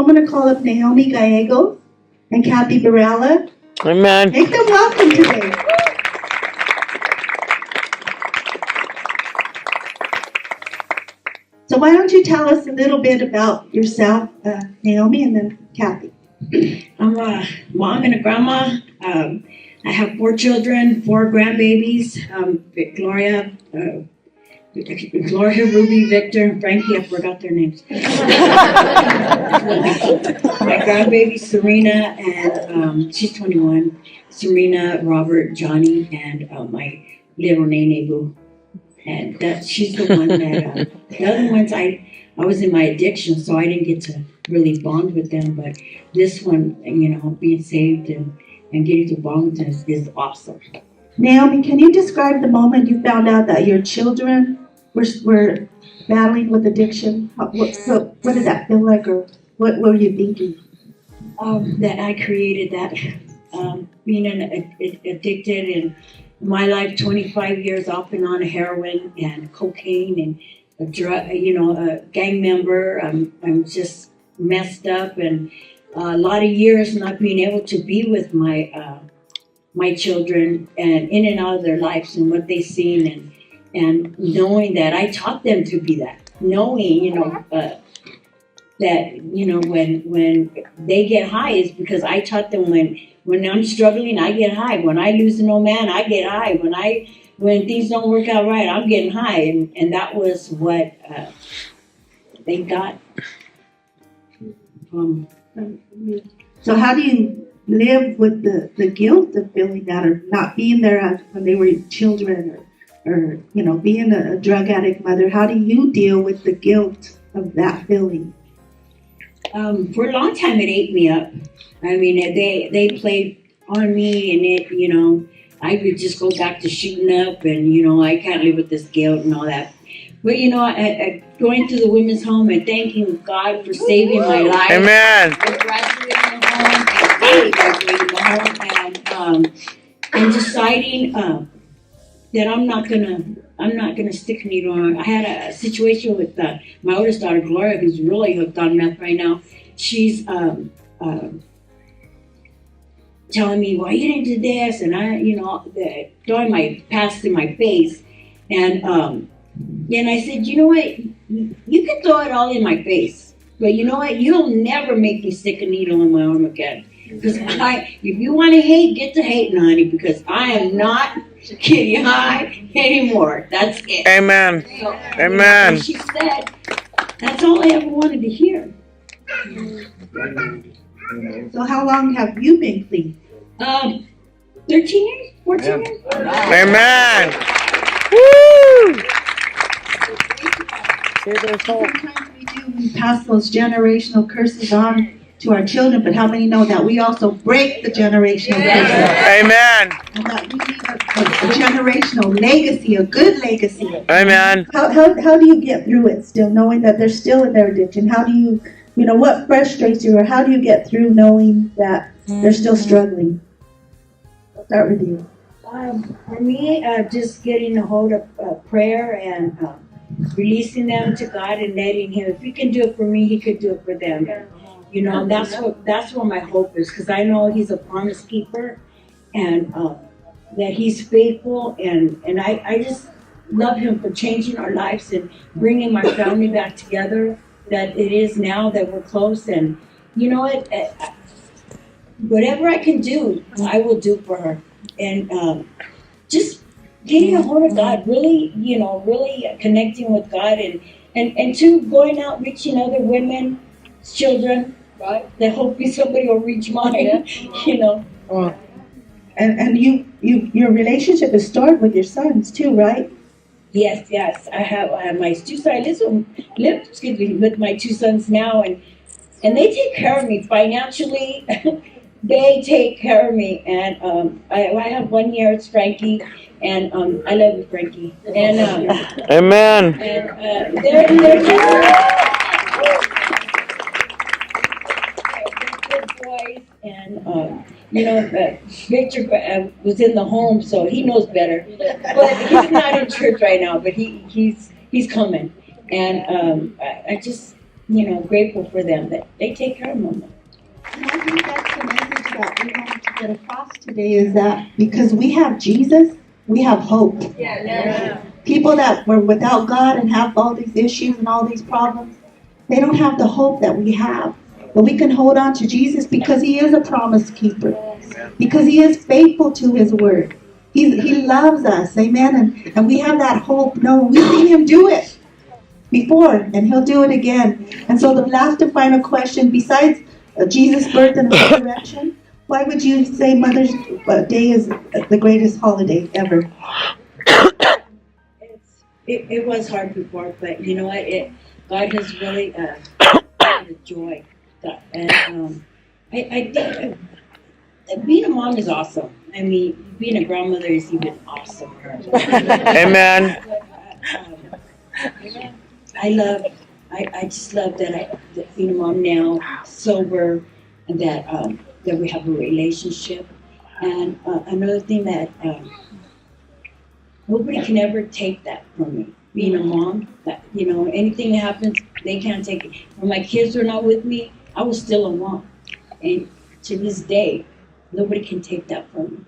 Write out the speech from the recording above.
I'm going to call up Naomi Gallegos and Kathy Barella. Amen. Make them welcome today. So why don't you tell us a little bit about yourself, Naomi, and then Kathy. I'm a mom and a grandma. I have 4 children, 4 grandbabies. Gloria, Ruby, Victor, Frankie. I forgot their names. My grandbaby Serena, and she's 21. Serena, Robert, Johnny, and my little Nene Boo. And she's the one that the other ones I was in my addiction, so I didn't get to really bond with them. But this one, being saved and getting to bond with them is awesome. Naomi, can you describe the moment you found out that your children were battling with addiction? What did that feel like, or what were you thinking? That I created that, being addicted in my life, 25 years off and on heroin and cocaine and a drug, a gang member. I'm just messed up, and a lot of years not being able to be with my children and in and out of their lives and what they've seen, and knowing that I taught them to be that, knowing that when they get high is because I taught them when I'm struggling I get high, when I lose an old man I get high, when things don't work out right I'm getting high, and that was what they got from. So how do you live with the guilt of feeling that, or not being there when they were children, or being a drug addict mother? How do you deal with the guilt of that feeling? For a long time it ate me up. I mean, they played on me, and I would just go back to shooting up, and I can't live with this guilt and all that. But I going to the women's home and thanking God for saving my life. Amen. For graduating the home, and deciding that I'm not gonna stick a needle on. I had a situation with my oldest daughter Gloria, who's really hooked on meth right now. She's telling me, "Why you didn't do this?" And I, throwing my past in my face, and I said, "You know what? You can throw it all in my face, but you know what? You'll never make me stick a needle in my arm again. Because if you want to hate, get to hating, honey. Because I am not getting high anymore. That's it." Amen. So, Amen. She said, "That's all I ever wanted to hear." So how long have you been clean? 13 years, 14 years. Amen. Woo! Sometimes we pass those generational curses on to our children, but how many know that we also break the generational curses? Amen. And that we leave a generational legacy, a good legacy. Amen. How do you get through it still, knowing that they're still in their addiction? How do you, what frustrates you, or how do you get through knowing that they're still struggling? I'll start with you. For me, just getting a hold of prayer and releasing them to God and letting Him. If He can do it for me, He could do it for them. That's where my hope is, because I know He's a promise keeper, and that He's faithful, and I just love Him for changing our lives and bringing my family back together. That it is now that we're close, and whatever I can do, I will do for her, and just getting a hold of God, really connecting with God, and to going out reaching other women, children, right? That hopefully somebody will reach mine, And your relationship is started with your sons too, right? Yes. I have my 2 sons. I live with my 2 sons now, and they take care of me financially. They take care of me, and I have 1 year. It's Frankie, and I love you, Frankie. And Amen. And they're just good boys, and Victor was in the home, so he knows better. But he's not in church right now, but he's coming, and I just grateful for them that they take care of Mama. And I think that's the message that we wanted to get across today is that because we have Jesus, we have hope. People that were without God and have all these issues and all these problems, they don't have the hope that we have. But we can hold on to Jesus because He is a promise keeper. Because He is faithful to His word. He loves us, amen. And we have that hope. No, we've seen Him do it before, and He'll do it again. And so the last and final question, besides Jesus' birth and resurrection, why would you say Mother's Day is the greatest holiday ever? It was hard before, but you know what? God has really added joy. And I think being a mom is awesome. I mean, being a grandmother is even awesome. Amen. I just love that being a mom now, sober, and that we have a relationship. And another thing that nobody can ever take that from me. Being a mom, that anything that happens, they can't take it. When my kids were not with me, I was still a mom, and to this day, nobody can take that from me.